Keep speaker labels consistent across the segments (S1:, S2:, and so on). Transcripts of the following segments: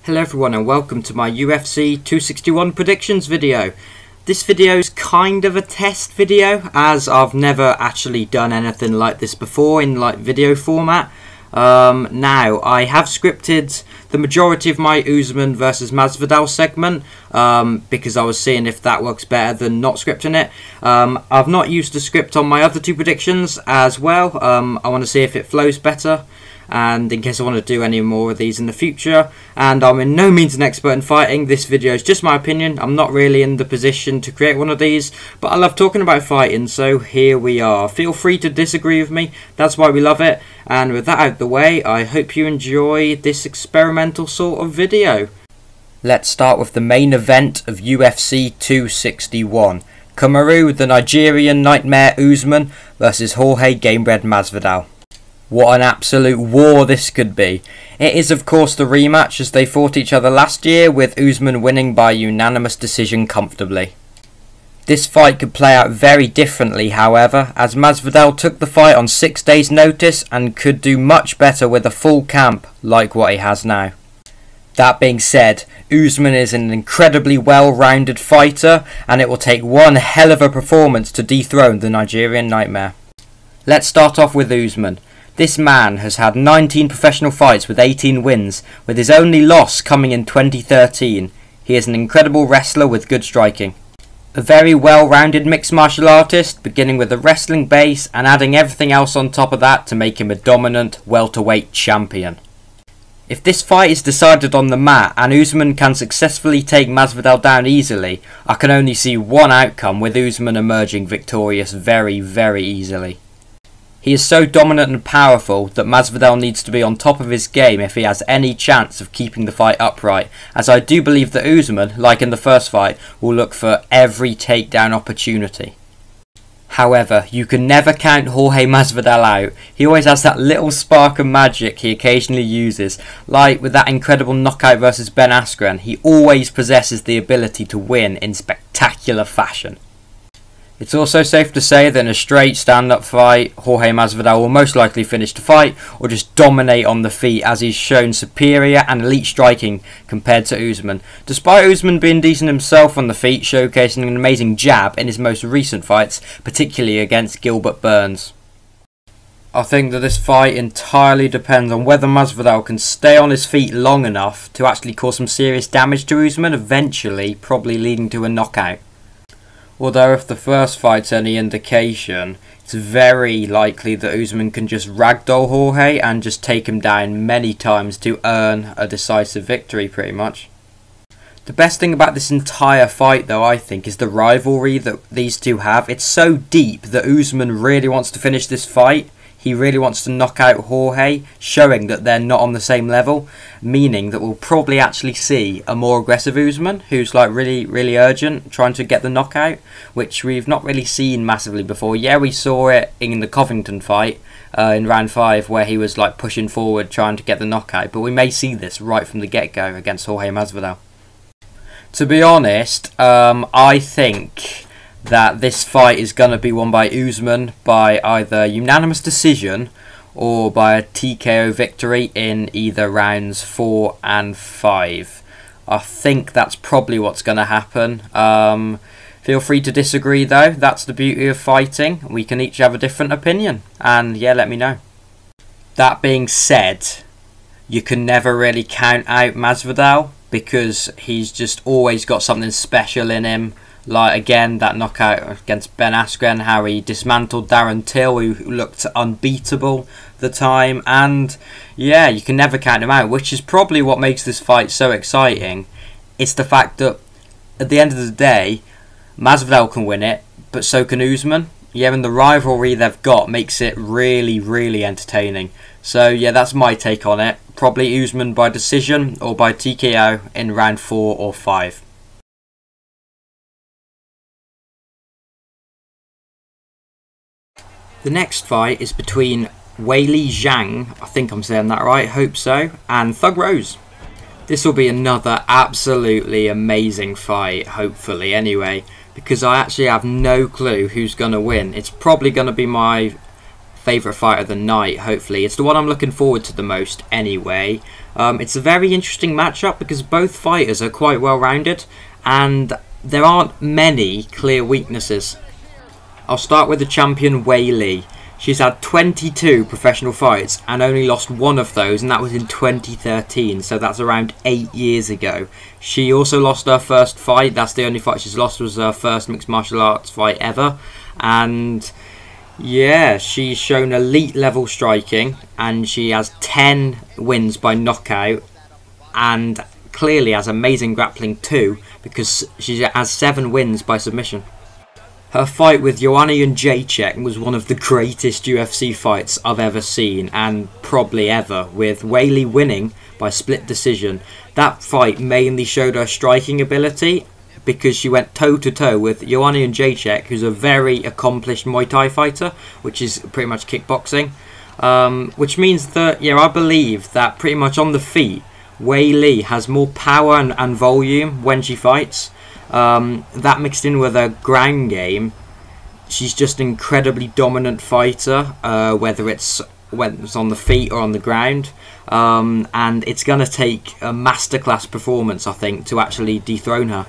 S1: Hello everyone and welcome to my UFC 261 predictions video. This video is kind of a test video as I've never actually done anything like this before in video format. Now I have scripted the majority of my Usman versus Masvidal segment because I was seeing if that works better than not scripting it. I've not used the script on my other two predictions as well. I want to see if it flows better, and in case I want to do any more of these in the future. And I'm in no means an expert in fighting. This video is just my opinion. I'm not really in the position to create one of these, but I love talking about fighting, so here we are. Feel free to disagree with me, that's why we love it. And with that out of the way, I hope you enjoy this experimental sort of video. Let's start with the main event of UFC 261. Kamaru, the Nigerian Nightmare Usman versus Jorge Gamebred Masvidal. What an absolute war this could be. It is of course the rematch as they fought each other last year, with Usman winning by unanimous decision comfortably. This fight could play out very differently however, as Masvidal took the fight on 6 days notice and could do much better with a full camp like what he has now. That being said, Usman is an incredibly well-rounded fighter, and it will take one hell of a performance to dethrone the Nigerian Nightmare. Let's start off with Usman. This man has had 19 professional fights with 18 wins, with his only loss coming in 2013. He is an incredible wrestler with good striking. A very well-rounded mixed martial artist, beginning with a wrestling base and adding everything else on top of that to make him a dominant welterweight champion. If this fight is decided on the mat and Usman can successfully take Masvidal down easily, I can only see one outcome, with Usman emerging victorious very easily. He is so dominant and powerful that Masvidal needs to be on top of his game if he has any chance of keeping the fight upright, as I do believe that Usman, like in the first fight, will look for every takedown opportunity. However, you can never count Jorge Masvidal out. He always has that little spark of magic he occasionally uses, like with that incredible knockout versus Ben Askren. He always possesses the ability to win in spectacular fashion. It's also safe to say that in a straight stand-up fight, Jorge Masvidal will most likely finish the fight or just dominate on the feet, as he's shown superior and elite striking compared to Usman. Despite Usman being decent himself on the feet, showcasing an amazing jab in his most recent fights, particularly against Gilbert Burns. I think that this fight entirely depends on whether Masvidal can stay on his feet long enough to actually cause some serious damage to Usman, eventually probably leading to a knockout. Although if the first fight's any indication, it's very likely that Usman can just ragdoll Jorge and just take him down many times to earn a decisive victory pretty much. The best thing about this entire fight though, I think, is the rivalry that these two have. It's so deep that Usman really wants to finish this fight. He really wants to knock out Jorge, showing that they're not on the same level, meaning that we'll probably actually see a more aggressive Usman, who's like really urgent, trying to get the knockout, which we've not really seen massively before. Yeah, we saw it in the Covington fight in round 5, where he was like pushing forward trying to get the knockout, but we may see this right from the get-go against Jorge Masvidal. To be honest, I think that this fight is going to be won by Usman by either unanimous decision or by a TKO victory in either rounds 4 and 5. I think that's probably what's going to happen. Feel free to disagree though, that's the beauty of fighting. We can each have a different opinion, and yeah, let me know. That being said, you can never really count out Masvidal because he's just always got something special in him. Like again, that knockout against Ben Askren, how he dismantled Darren Till, who looked unbeatable at the time. And yeah, you can never count him out, which is probably what makes this fight so exciting. It's the fact that at the end of the day, Masvidal can win it, but so can Usman. Yeah, and the rivalry they've got makes it really entertaining. So yeah, that's my take on it. Probably Usman by decision or by TKO in round 4 or 5. The next fight is between Weili Zhang, I think I'm saying that right, hope so, and Thug Rose. This will be another absolutely amazing fight, hopefully anyway, because I actually have no clue who's going to win. It's probably going to be my favourite fight of the night, hopefully. It's the one I'm looking forward to the most anyway. It's a very interesting matchup because both fighters are quite well rounded and there aren't many clear weaknesses. I'll start with the champion Wei Li. She's had 22 professional fights and only lost one of those, and that was in 2013, so that's around 8 years ago. She also lost her first fight. That's the only fight she's lost, was her first mixed martial arts fight ever. And yeah, she's shown elite level striking, and she has 10 wins by knockout, and clearly has amazing grappling too, because she has 7 wins by submission. Her fight with Jacek was one of the greatest UFC fights I've ever seen, and probably ever, with Wei Li winning by split decision. That fight mainly showed her striking ability, because she went toe-to-toe with Jacek, who's a very accomplished Muay Thai fighter, which is pretty much kickboxing. Which means that, yeah, I believe that pretty much on the feet, Wei Li has more power and volume when she fights. That mixed in with her ground game, she's just an incredibly dominant fighter, whether it's on the feet or on the ground. And it's going to take a masterclass performance, I think, to actually dethrone her.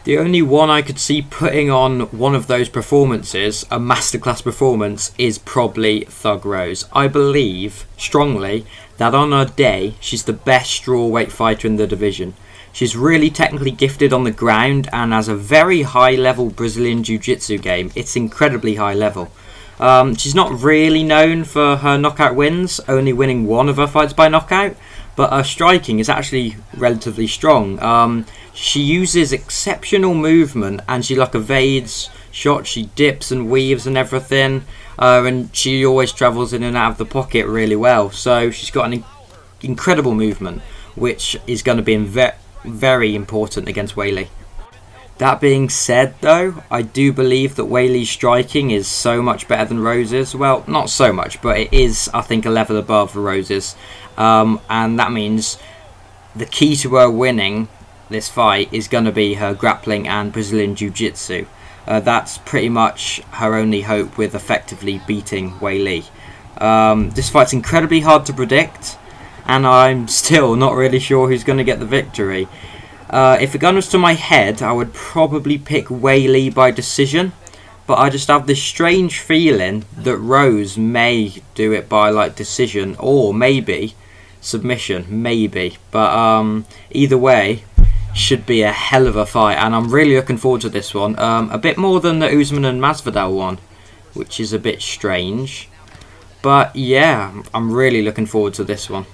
S1: The only one I could see putting on one of those performances, a masterclass performance, is probably Thug Rose. I believe strongly that on her day, she's the best strawweight fighter in the division. She's really technically gifted on the ground and has a very high level Brazilian Jiu-Jitsu game. It's incredibly high level. She's not really known for her knockout wins, only winning one of her fights by knockout, but her striking is actually relatively strong. She uses exceptional movement and she evades shots, she dips and weaves and everything, and she always travels in and out of the pocket really well. So she's got an incredible movement, which is going to be very important against Wei Li. That being said though, I do believe that Wei Li's striking is so much better than Rose's. Well, not so much, but it is, I think, a level above Rose's. And that means the key to her winning this fight is going to be her grappling and Brazilian Jiu-Jitsu. That's pretty much her only hope with effectively beating Wei Li. This fight's incredibly hard to predict, and I'm still not really sure who's going to get the victory. If it goes to my head, I would probably pick Wei Li by decision, but I just have this strange feeling that Rose may do it by decision, or maybe submission, maybe. But either way, should be a hell of a fight, and I'm really looking forward to this one. A bit more than the Usman and Masvidal one, which is a bit strange. But yeah, I'm really looking forward to this one.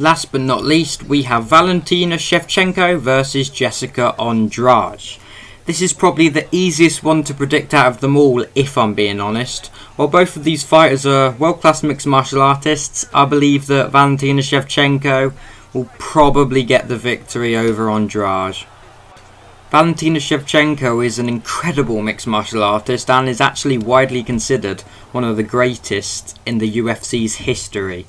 S1: Last but not least, we have Valentina Shevchenko versus Jessica Andrade. This is probably the easiest one to predict out of them all, if I'm being honest. While both of these fighters are world-class mixed martial artists, I believe that Valentina Shevchenko will probably get the victory over Andrade. Valentina Shevchenko is an incredible mixed martial artist and is actually widely considered one of the greatest in the UFC's history.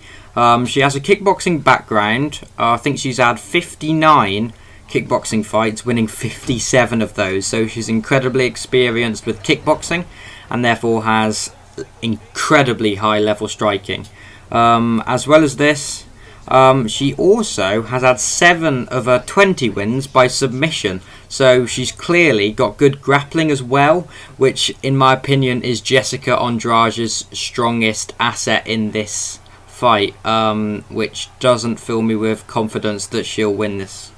S1: She has a kickboxing background. I think she's had 59 kickboxing fights, winning 57 of those. So she's incredibly experienced with kickboxing and therefore has incredibly high level striking. As well as this, she also has had 7 of her 20 wins by submission. So she's clearly got good grappling as well, which in my opinion is Jessica Andrade's strongest asset in this fight, which doesn't fill me with confidence that she'll win this.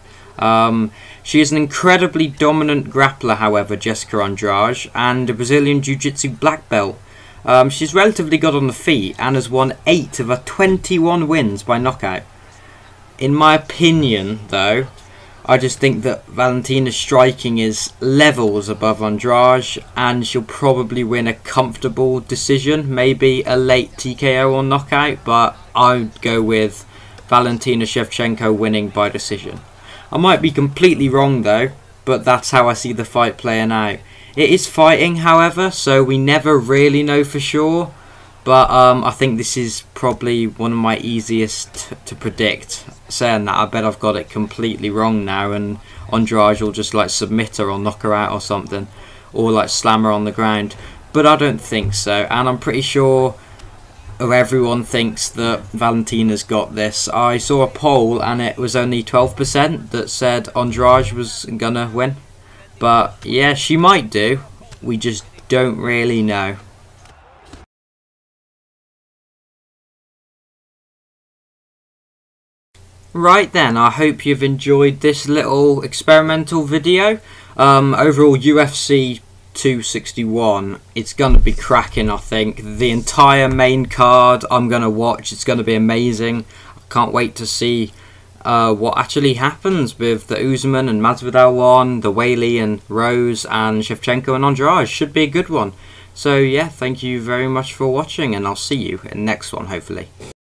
S1: She is an incredibly dominant grappler, however, Jessica Andrade, and a Brazilian Jiu-Jitsu black belt. She's relatively good on the feet and has won 8 of her 21 wins by knockout. In my opinion, though, I just think that Valentina's striking is levels above Andrade, and she'll probably win a comfortable decision, maybe a late TKO or knockout, but I'd go with Valentina Shevchenko winning by decision. I might be completely wrong though, but that's how I see the fight playing out. It is fighting, however, so we never really know for sure. But I think this is probably one of my easiest to predict. Saying that, I bet I've got it completely wrong now, and Andrade will just submit her or knock her out or something, or slam her on the ground. but I don't think so, and I'm pretty sure everyone thinks that Valentina's got this. I saw a poll and it was only 12% that said Andrade was gonna win, but yeah, she might do. We just don't really know. Right then, I hope you've enjoyed this little experimental video. Overall, UFC 261, it's going to be cracking, I think. The entire main card I'm going to watch. It's going to be amazing. I can't wait to see what actually happens with the Usman and Masvidal one, the Whaley and Rose, and Shevchenko and Andrade. Should be a good one. So yeah, thank you very much for watching, and I'll see you in the next one, hopefully.